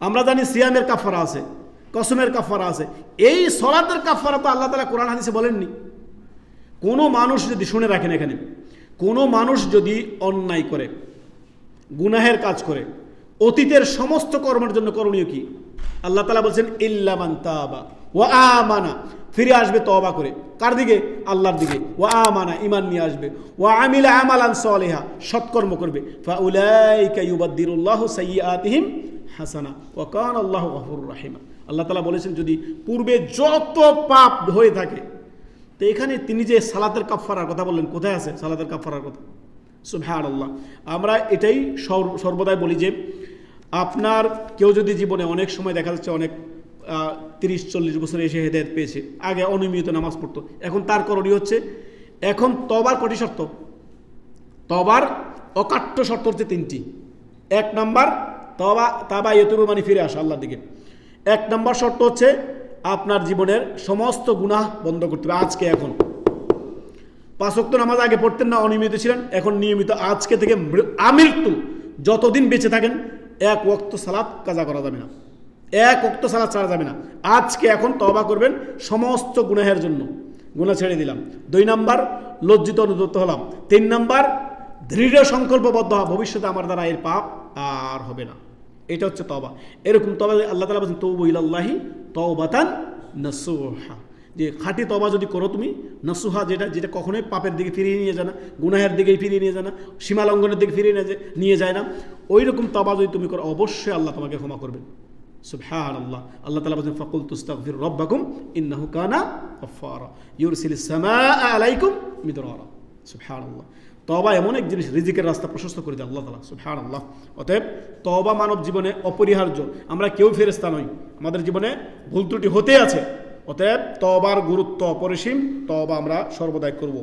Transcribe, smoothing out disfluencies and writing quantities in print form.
আমরা জানি সিয়ামের কাফারা আছে, কসমের কাফারা আছে। এই সলাতের কাফারা তো আল্লাহ তাআলা কোরআন হাদিসে বলেননি। কোনো মানুষ যদি, শুনে রাখেন এখানে, কোনো মানুষ যদি অন্যায় করে, গুনাহের কাজ করে, অতীতের সমস্ত কর্মের জন্য করণীয় কি? আল্লাহ তাআলা বলছেন ইল্লা মান তাবা ওয়া আমানা, ফিরে আসবে তওবা করে। কার দিকে? আল্লাহর দিকে। ওয়া আমানা, ঈমান নিয়ে আসবে। ওয়া আমিলা আমালান সালিহা, সৎকর্ম করবে। ফাউলাইকা ইউবাদদিরুল্লাহু সাইয়্যাতিহিম হাসানা ওয়া কানা আল্লাহু গফুরুর রহিম। আল্লাহ তাআলা বলেছেন যদি পূর্বে যত পাপ হয়ে থাকে, তো এখানে তিনি যে সালাতের কাফারার কথা বললেন, কোথায় আছে সালাতের কাফারার কথা? সুবহানাল্লাহ। আমরা এটাই সর্বদাই বলি যে আপনার কেউ যদি জীবনে অনেক সময় দেখা যাচ্ছে অনেক 30-40 বছরে এসে হেদায়েত পেয়েছে, আগে অনিয়মিত নামাজ পড়তো, এখন তার করণীয় হচ্ছে, এখন তওবার কটি শর্ত? তওবার অকাট্য শর্ত হচ্ছে 3টি। 1 নাম্বার তাবা ইয়াতুবু, মানে ফিরে আসা আল্লাহর দিকে। 1 নাম্বার শর্ত হচ্ছে আপনার জীবনের সমস্ত গুনাহ বন্ধ করতে হবে আজকে। এখন 5 ওয়াক্ত নামাজ আগে পড়তেন না, অনিয়মিত ছিলেন, এখন নিয়মিত আজকে থেকে আমৃত্যু যতদিন বেঁচে থাকেন 1 ওয়াক্ত সালাত কাজা করা যাবে না, 1 ওয়াক্ত সালাত ছাড়া যাবে না। আজকে এখন তওবা করবেন সমস্ত গুনাহের জন্য, গুনাহ ছেড়ে দিলাম। 2 নাম্বার লজ্জিত অনুতপ্ত হলাম। 3 নাম্বার দৃঢ় সংকল্পবদ্ধ হওয়া, ভবিষ্যতে আমার দ্বারা এর পাপ আর হবে না। এটা হচ্ছে তওবা। এরকম তওবা আল্লাহ তাআলা বলেন তৌবু ইলাল্লাহি তাওবাতান নাসুহা, যে খাঁটি তওবা যদি করো তুমি, নাসুহা, যেটা কখনোই পাপের দিকে ফিরিয়ে নিয়ে যায় না, গুনাহের দিকেই ফিরিয়ে নিয়ে যায় না, সীমা লঙ্ঘনের দিকে ফিরিয়ে নিয়ে যায় না, ওই রকম তওবা যদি তুমি করো, অবশ্যই আল্লাহ তোমাকে ক্ষমা করবেন। সুবহানাল্লাহ। আল্লাহ তাআলা বলেন ফাকুল তুস্তাগফির রাব্বাকুম ইন্নাহু কানা গাফফারা ইউরসিলিস সামাআ আলাইকুম মিদরারা। সুবহানাল্লাহ। তওবা এমন এক জিনিস, রিজিকের রাস্তা প্রশস্ত করে দেয় আল্লাহ তাআলা। সুবহানাল্লাহ। অতএব তওবা মানব জীবনে অপরিহার্য। আমরা কেউ ফেরেশতা নই, আমাদের জীবনে ভুল ত্রুটি হতে আছে। অতএব তওবার গুরুত্ব অপরিসীম, তওবা আমরা সর্বদাই করব।